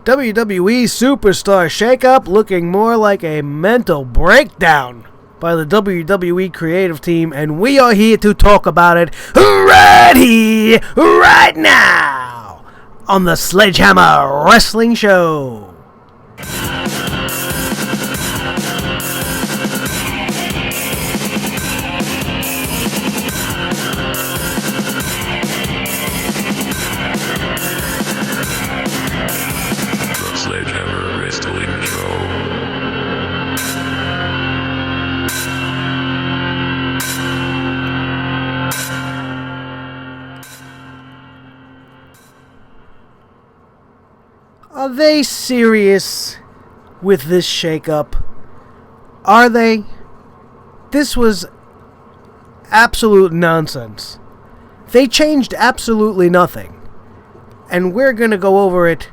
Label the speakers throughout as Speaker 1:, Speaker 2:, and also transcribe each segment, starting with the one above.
Speaker 1: WWE SuperStar shakeup looking more like a mental breakdown by the WWE creative team, and we are here to talk about it right here, right now, on the Sledgehammer Wrestling Show.
Speaker 2: Sledgehammer Wrestling Show.
Speaker 1: Are they serious with this shakeup? Are they? This was absolute nonsense. They changed absolutely nothing. And we're going to go over it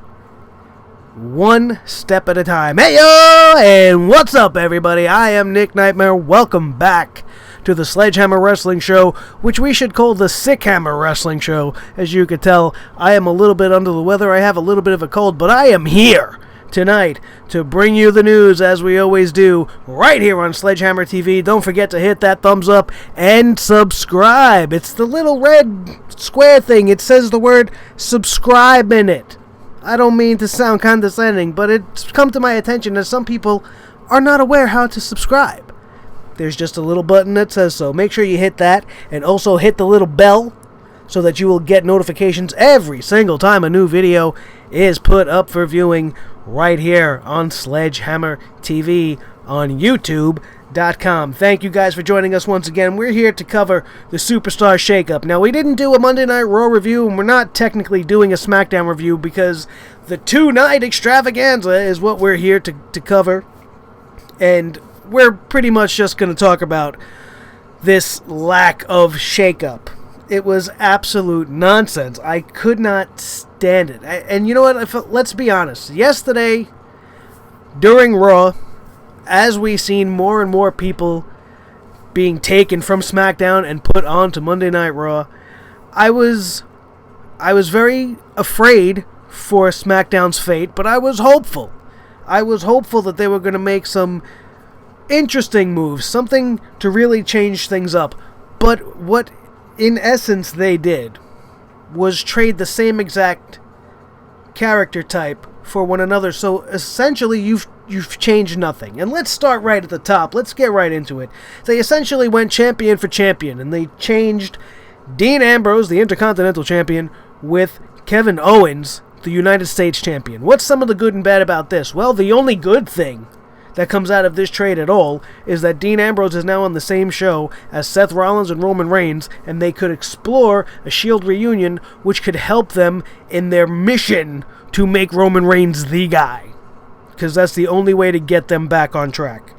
Speaker 1: one step at a time. Hey yo, and what's up everybody? I am Nick Nightmare. Welcome back to the Sledgehammer Wrestling Show, which we should call the Sickhammer Wrestling Show. As you can tell, I am a little bit under the weather. I have a little bit of a cold, but I am here tonight to bring you the news as we always do, right here on Sledgehammer TV. Don't forget to hit that thumbs up and subscribe. It's the little red square thing. It says the word subscribe in it. I don't mean to sound condescending, but it's come to my attention that some people are not aware how to subscribe. There's just a little button that says so. Make sure you hit that, and also hit the little bell so that you will get notifications every single time a new video is put up for viewing right here on Sledgehammer TV on YouTube.com. Thank you guys for joining us once again. We're here to cover the Superstar shakeup. Now, we didn't do a Monday Night Raw review, and we're not technically doing a SmackDown review because the two-night extravaganza is what we're here to cover. And we're pretty much just going to talk about this lack of shakeup. It was absolute nonsense. I could not stand it. And you know what? Let's be honest. Yesterday, during Raw, as we've seen more and more people being taken from SmackDown and put onto Monday Night Raw, I was very afraid for SmackDown's fate, but I was hopeful. I was hopeful that they were going to make some interesting moves, something to really change things up. But what, in essence, they did was trade the same exact character type for one another. So essentially, you've changed nothing. And let's start right at the top. Let's get right into it. They essentially went champion for champion, and they changed Dean Ambrose, the Intercontinental Champion, with Kevin Owens, the United States Champion. What's some of the good and bad about this? Well, the only good thing that comes out of this trade at all is that Dean Ambrose is now on the same show as Seth Rollins and Roman Reigns, and they could explore a Shield reunion which could help them in their mission to make Roman Reigns the guy, because that's the only way to get them back on track.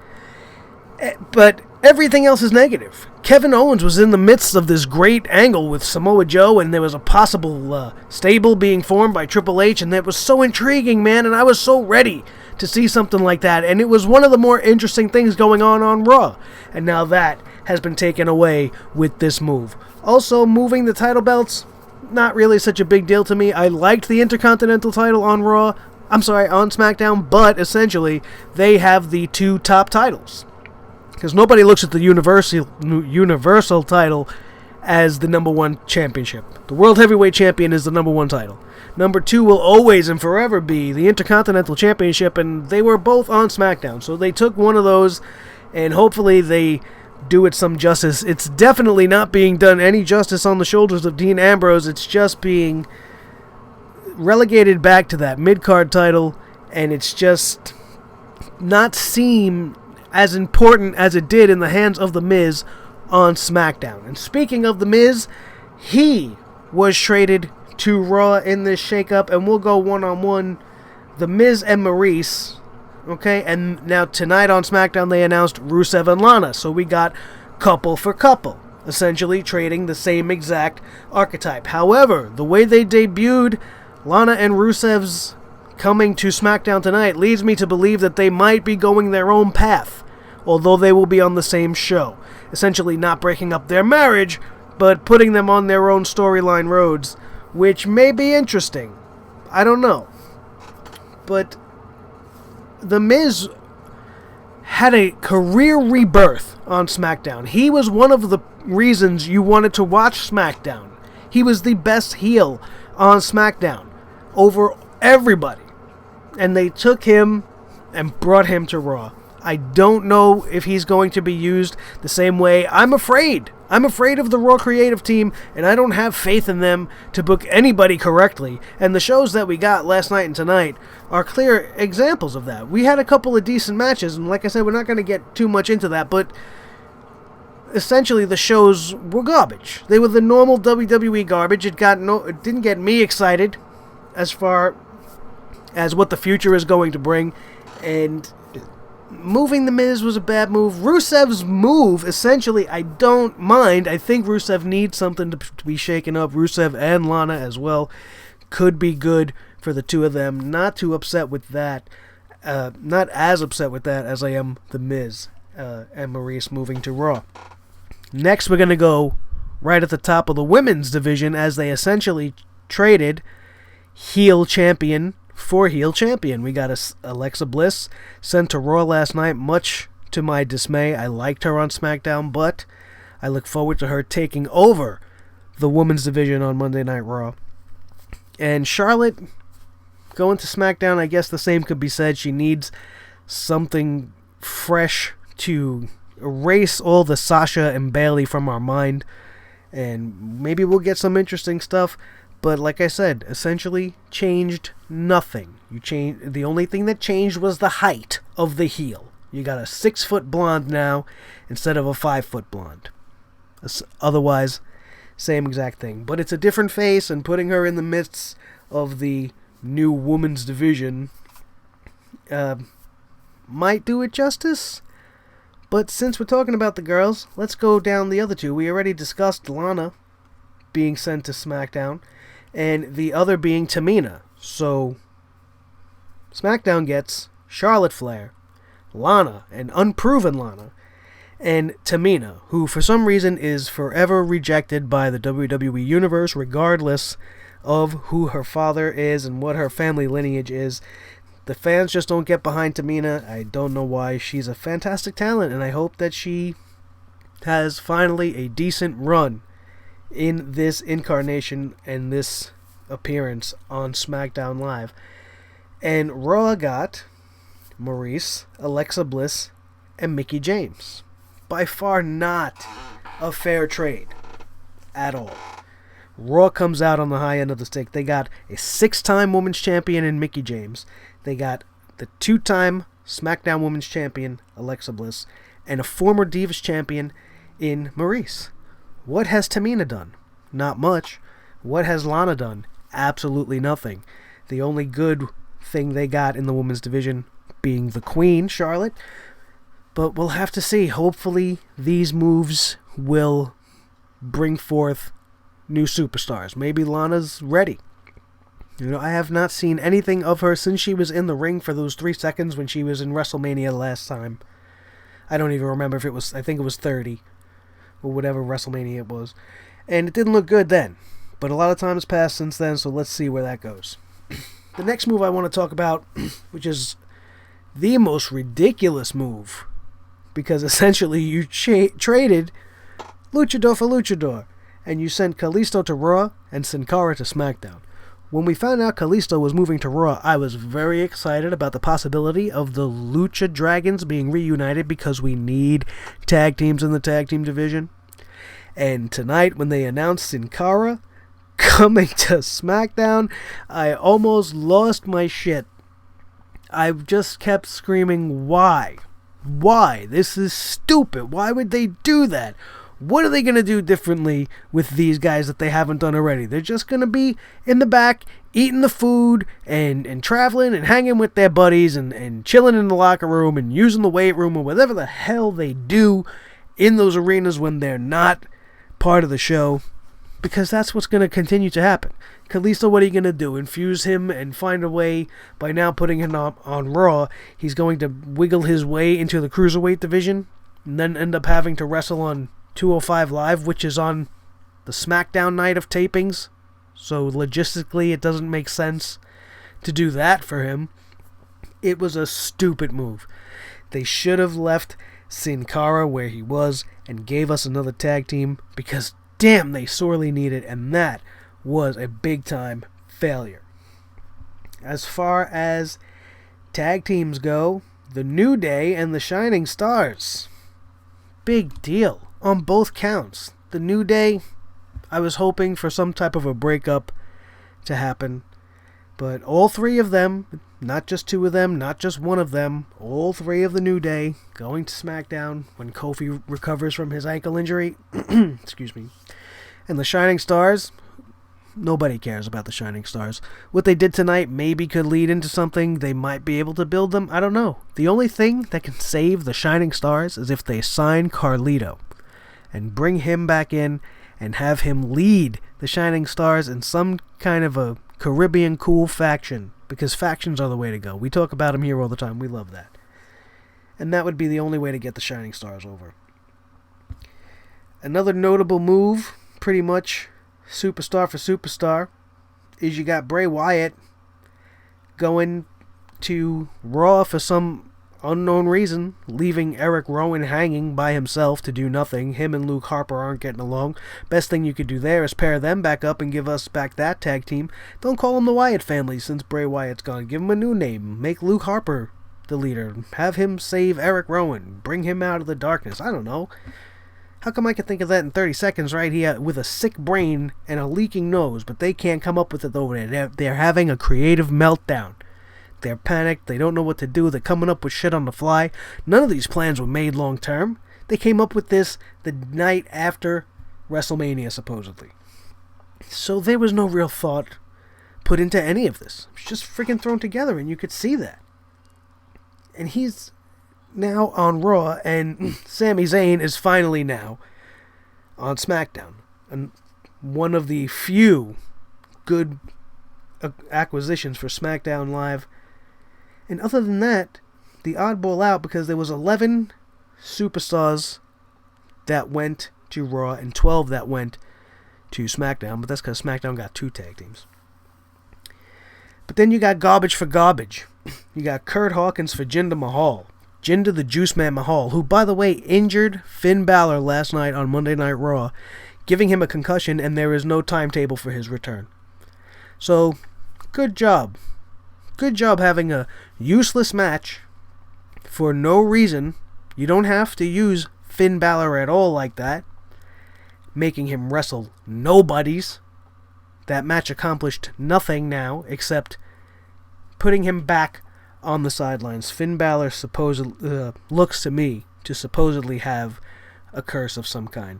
Speaker 1: But everything else is negative. Kevin Owens was in the midst of this great angle with Samoa Joe, and there was a possible stable being formed by Triple H, and that was so intriguing, man, and I was so ready to see something like that, and it was one of the more interesting things going on Raw, and now that has been taken away with this move. Also, moving the title belts, not really such a big deal to me. I liked the Intercontinental title on on SmackDown, but essentially, they have the two top titles. Because nobody looks at the Universal title as the number one championship. The World Heavyweight Champion is the number one title. Number two will always and forever be the Intercontinental Championship, and they were both on SmackDown. So they took one of those, and hopefully they do it some justice. It's definitely not being done any justice on the shoulders of Dean Ambrose. It's just being relegated back to that mid-card title, and it's just not seem as important as it did in the hands of The Miz on SmackDown. And speaking of The Miz, he was traded to Raw in this shakeup, and we'll go one-on-one. The Miz and Maurice, okay? And now tonight on SmackDown, they announced Rusev and Lana, so we got couple for couple, essentially trading the same exact archetype. However, the way they debuted Lana and Rusev's coming to SmackDown tonight leads me to believe that they might be going their own path, although they will be on the same show. Essentially not breaking up their marriage, but putting them on their own storyline roads, which may be interesting. I don't know. But The Miz had a career rebirth on SmackDown. He was one of the reasons you wanted to watch SmackDown. He was the best heel on SmackDown over everybody. And they took him and brought him to Raw. I don't know if he's going to be used the same way. I'm afraid. I'm afraid of the Raw creative team, and I don't have faith in them to book anybody correctly. And the shows that we got last night and tonight are clear examples of that. We had a couple of decent matches, and like I said, we're not going to get too much into that, but essentially the shows were garbage. They were the normal WWE garbage. It didn't get me excited as far as what the future is going to bring, and moving The Miz was a bad move. Rusev's move, essentially, I don't mind. I think Rusev needs something to be shaken up. Rusev and Lana as well could be good for the two of them. Not too upset with that. Not as upset with that as I am The Miz and Maurice moving to Raw. Next, we're going to go right at the top of the women's division as they essentially traded heel champion for heel champion. We got Alexa Bliss sent to Raw last night, much to my dismay. I liked her on SmackDown, but I look forward to her taking over the women's division on Monday Night Raw. And Charlotte going to SmackDown, I guess the same could be said. She needs something fresh to erase all the Sasha and Bayley from our mind, and maybe we'll get some interesting stuff. But like I said, essentially changed nothing. The only thing that changed was the height of the heel. You got a 6-foot blonde now instead of a 5-foot blonde. Otherwise, same exact thing. But it's a different face, and putting her in the midst of the new women's division might do it justice. But since we're talking about the girls, let's go down the other two. We already discussed Lana being sent to SmackDown, and the other being Tamina. So, SmackDown gets Charlotte Flair, Lana, an unproven Lana, and Tamina, who for some reason is forever rejected by the WWE Universe, regardless of who her father is and what her family lineage is. The fans just don't get behind Tamina. I don't know why. She's a fantastic talent, and I hope that she has finally a decent run in this incarnation and this appearance on SmackDown Live. And Raw got Maurice, Alexa Bliss, and Mickie James. By far not a fair trade at all. Raw comes out on the high end of the stick. They got a 6-time Women's Champion in Mickie James. They got the 2-time SmackDown Women's Champion, Alexa Bliss, and a former Divas Champion in Maurice. What has Tamina done? Not much. What has Lana done? Absolutely nothing. The only good thing they got in the women's division being the Queen, Charlotte. But we'll have to see. Hopefully these moves will bring forth new superstars. Maybe Lana's ready. I have not seen anything of her since she was in the ring for those 3 seconds when she was in WrestleMania last time. I don't even remember if it was, I think it was 30. Or whatever WrestleMania it was. And it didn't look good then. But a lot of time has passed since then, so let's see where that goes. The next move I want to talk about, which is the most ridiculous move, because essentially you traded Luchador for Luchador, and you sent Kalisto to Raw and Sin Cara to SmackDown. When we found out Kalisto was moving to Raw, I was very excited about the possibility of the Lucha Dragons being reunited because we need tag teams in the tag team division. And tonight, when they announced Sin Cara coming to SmackDown, I almost lost my shit. I just kept screaming, why? Why? This is stupid. Why would they do that? What are they going to do differently with these guys that they haven't done already? They're just going to be in the back, eating the food, and traveling and hanging with their buddies and chilling in the locker room and using the weight room or whatever the hell they do in those arenas when they're not part of the show. Because that's what's going to continue to happen. Kalisto, what are you going to do? Infuse him and find a way by now putting him on Raw. He's going to wiggle his way into the Cruiserweight division and then end up having to wrestle on 205 Live, which is on the SmackDown night of tapings. So logistically, it doesn't make sense to do that for him. It was a stupid move. They should have left Sin Cara where he was and gave us another tag team because damn, they sorely need it, and that was a big time failure. As far as tag teams go, the New Day and the Shining Stars. Big deal on both counts. The New Day, I was hoping for some type of a breakup to happen, but all three of them, not just two of them, not just one of them, all three of the New Day going to SmackDown when Kofi recovers from his ankle injury. Excuse me. And the Shining Stars, nobody cares about the Shining Stars. What they did tonight maybe could lead into something. They might be able to build them. I don't know. The only thing that can save the Shining Stars is if they sign Carlito and bring him back in and have him lead the Shining Stars in some kind of a Caribbean cool faction, because factions are the way to go. We talk about them here all the time. We love that. And that would be the only way to get the Shining Stars over. Another notable move, pretty much superstar for superstar, is you got Bray Wyatt going to Raw for some unknown reason, leaving Eric Rowan hanging by himself to do nothing. Him and Luke Harper aren't getting along. Best thing you could do there is pair them back up and give us back that tag team. Don't call them the Wyatt family since Bray Wyatt's gone. Give him a new name. Make Luke Harper the leader. Have him save Eric Rowan. Bring him out of the darkness. I don't know. How come I can think of that in 30 seconds right here with a sick brain and a leaking nose, but they can't come up with it over there? They're having a creative meltdown. They're panicked. They don't know what to do. They're coming up with shit on the fly. None of these plans were made long term. They came up with this the night after WrestleMania, supposedly. So there was no real thought put into any of this. It was just freaking thrown together, and you could see that. And he's now on Raw, and Sami Zayn is finally now on SmackDown. And one of the few good acquisitions for SmackDown Live. And other than that, the oddball out, because there was 11 superstars that went to Raw and 12 that went to SmackDown, but that's because SmackDown got 2 tag teams. But then you got garbage for garbage. You got Kurt Hawkins for Jinder Mahal. Jinder the Juice Man Mahal, who, by the way, injured Finn Balor last night on Monday Night Raw, giving him a concussion, and there is no timetable for his return. So, good job. Good job having a useless match for no reason. You don't have to use Finn Balor at all like that. Making him wrestle nobodies. That match accomplished nothing now except putting him back on the sidelines. Finn Balor looks to me to supposedly have a curse of some kind.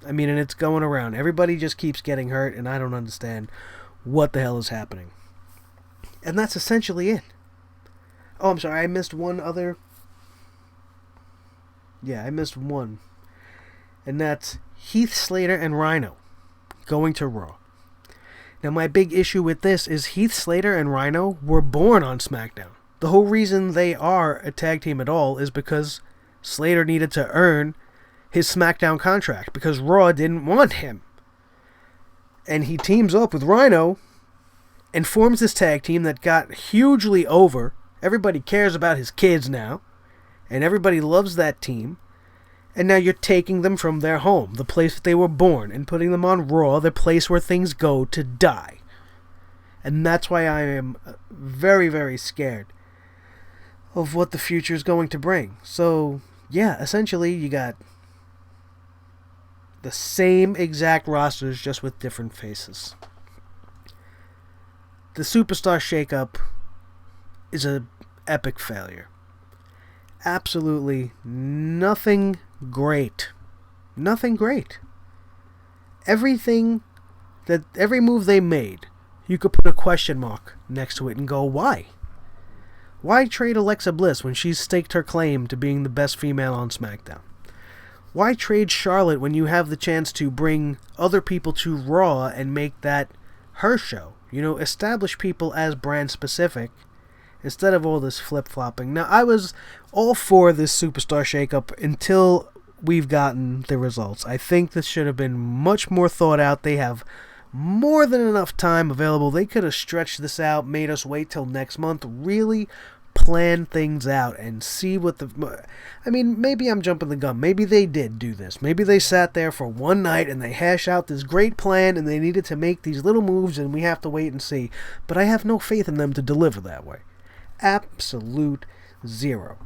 Speaker 1: I mean, and it's going around. Everybody just keeps getting hurt, and I don't understand what the hell is happening. And that's essentially it. Oh, I'm sorry, I missed one other. Yeah, I missed one. And that's Heath Slater and Rhino going to Raw. Now, my big issue with this is Heath Slater and Rhino were born on SmackDown. The whole reason they are a tag team at all is because Slater needed to earn his SmackDown contract because Raw didn't want him. And he teams up with Rhino and forms this tag team that got hugely over. Everybody cares about his kids now, and everybody loves that team. And now you're taking them from their home, the place that they were born, and putting them on Raw, the place where things go to die. And that's why I am very, very scared of what the future is going to bring. So, yeah, essentially you got the same exact rosters, just with different faces. The Superstar shakeup is an epic failure. Absolutely nothing great. Nothing great. Every move they made, you could put a question mark next to it and go, why? Why trade Alexa Bliss when she's staked her claim to being the best female on SmackDown? Why trade Charlotte when you have the chance to bring other people to Raw and make that her show? You know, establish people as brand specific instead of all this flip-flopping. Now, I was all for this Superstar shakeup until we've gotten the results. I think this should have been much more thought out. They have more than enough time available. They could have stretched this out, made us wait till next month, really plan things out and see what I mean, maybe I'm jumping the gun. Maybe they did do this. Maybe they sat there for one night and they hash out this great plan and they needed to make these little moves and we have to wait and see. But I have no faith in them to deliver that way. Absolute zero.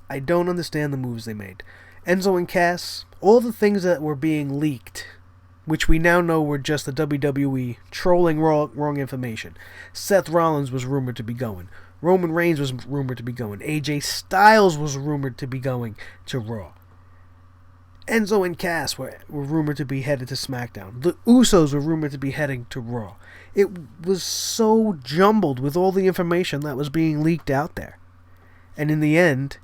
Speaker 1: I don't understand the moves they made. Enzo and Cass, all the things that were being leaked, which we now know were just the WWE trolling wrong information. Seth Rollins was rumored to be going. Roman Reigns was rumored to be going. AJ Styles was rumored to be going to Raw. Enzo and Cass were rumored to be headed to SmackDown. The Usos were rumored to be heading to Raw. It was so jumbled with all the information that was being leaked out there. And in the end,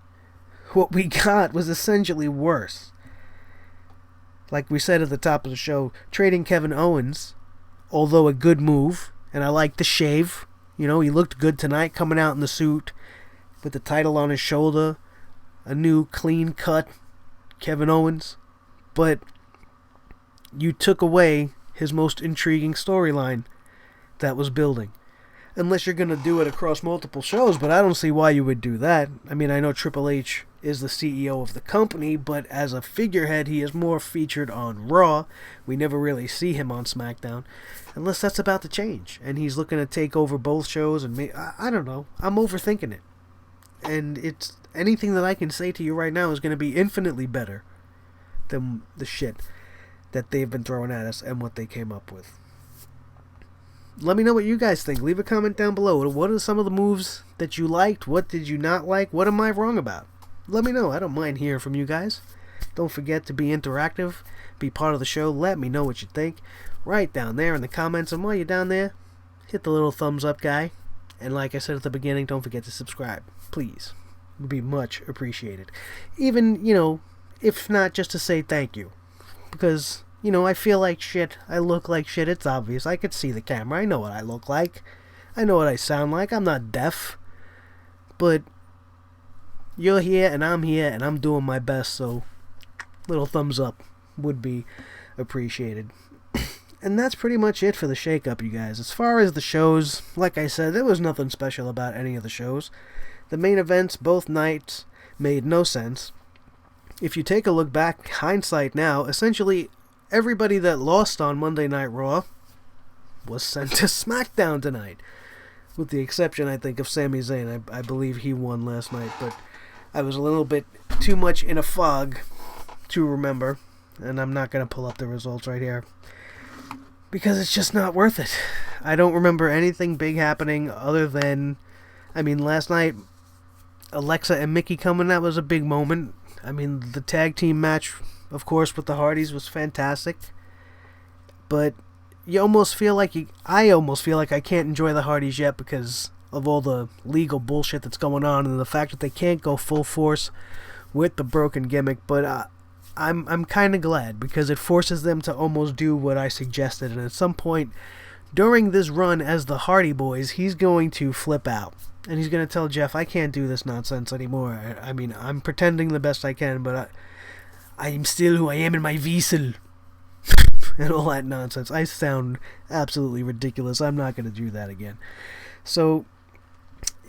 Speaker 1: what we got was essentially worse. Like we said at the top of the show, trading Kevin Owens, although a good move, and I like the shave. You know, he looked good tonight coming out in the suit with the title on his shoulder. A new clean cut Kevin Owens. But you took away his most intriguing storyline that was building. Unless you're going to do it across multiple shows, but I don't see why you would do that. I mean, I know Triple H is the CEO of the company, but as a figurehead, he is more featured on Raw. We never really see him on SmackDown, unless that's about to change, and he's looking to take over both shows, and I don't know. I'm overthinking it, and it's anything that I can say to you right now is going to be infinitely better than the shit that they've been throwing at us and what they came up with. Let me know what you guys think. Leave a comment down below. What are some of the moves that you liked? What did you not like? What am I wrong about? Let me know. I don't mind hearing from you guys. Don't forget to be interactive. Be part of the show. Let me know what you think. Right down there in the comments. And while you're down there, hit the little thumbs up guy. And like I said at the beginning, don't forget to subscribe. Please. It would be much appreciated. Even, if not just to say thank you. Because I feel like shit. I look like shit. It's obvious. I could see the camera. I know what I look like. I know what I sound like. I'm not deaf. But you're here and I'm here and I'm doing my best. So little thumbs up would be appreciated. And that's pretty much it for the shake-up, you guys. As far as the shows, like I said, there was nothing special about any of the shows. The main events, both nights, made no sense. If you take a look back, hindsight now, essentially everybody that lost on Monday Night Raw was sent to SmackDown tonight. With the exception, I think, of Sami Zayn. I believe he won last night, but I was a little bit too much in a fog to remember. And I'm not going to pull up the results right here. Because it's just not worth it. I don't remember anything big happening other than, last night, Alexa and Mickey coming, that was a big moment. The tag team match, of course, with the Hardys was fantastic. But I almost feel like I can't enjoy the Hardys yet because of all the legal bullshit that's going on and the fact that they can't go full force with the broken gimmick. But I'm kind of glad because it forces them to almost do what I suggested. And at some point during this run as the Hardy Boys, he's going to flip out. And he's going to tell Jeff, I can't do this nonsense anymore. I'm pretending the best I can, but I'm still who I am in my vessel. And all that nonsense. I sound absolutely ridiculous. I'm not going to do that again. So,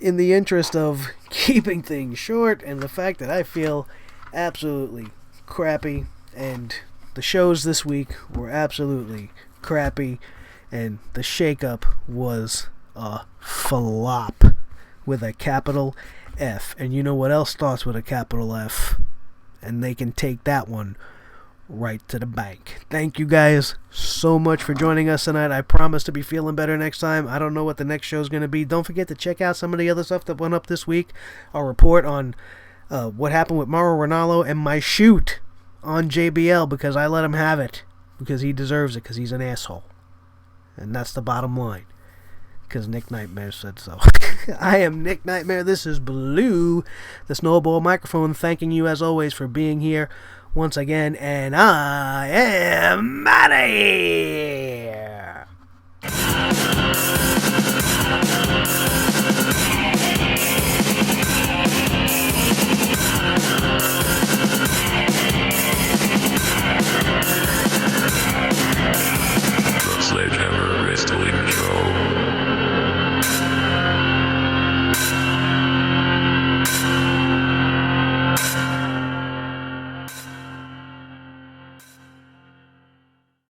Speaker 1: in the interest of keeping things short and the fact that I feel absolutely crappy, and the shows this week were absolutely crappy, and the shake-up was a flop with a capital F. And you know what else starts with a capital F? And they can take that one right to the bank. Thank you guys so much for joining us tonight. I promise to be feeling better next time. I don't know what the next show is going to be. Don't forget to check out some of the other stuff that went up this week. I'll report on what happened with Mauro Ranallo and my shoot on JBL because I let him have it. Because he deserves it because he's an asshole. And that's the bottom line. Because Nick Nightmare said so. I am Nick Nightmare. This is Blue, the Snowball Microphone, thanking you as always for being here once again. And I am Matty!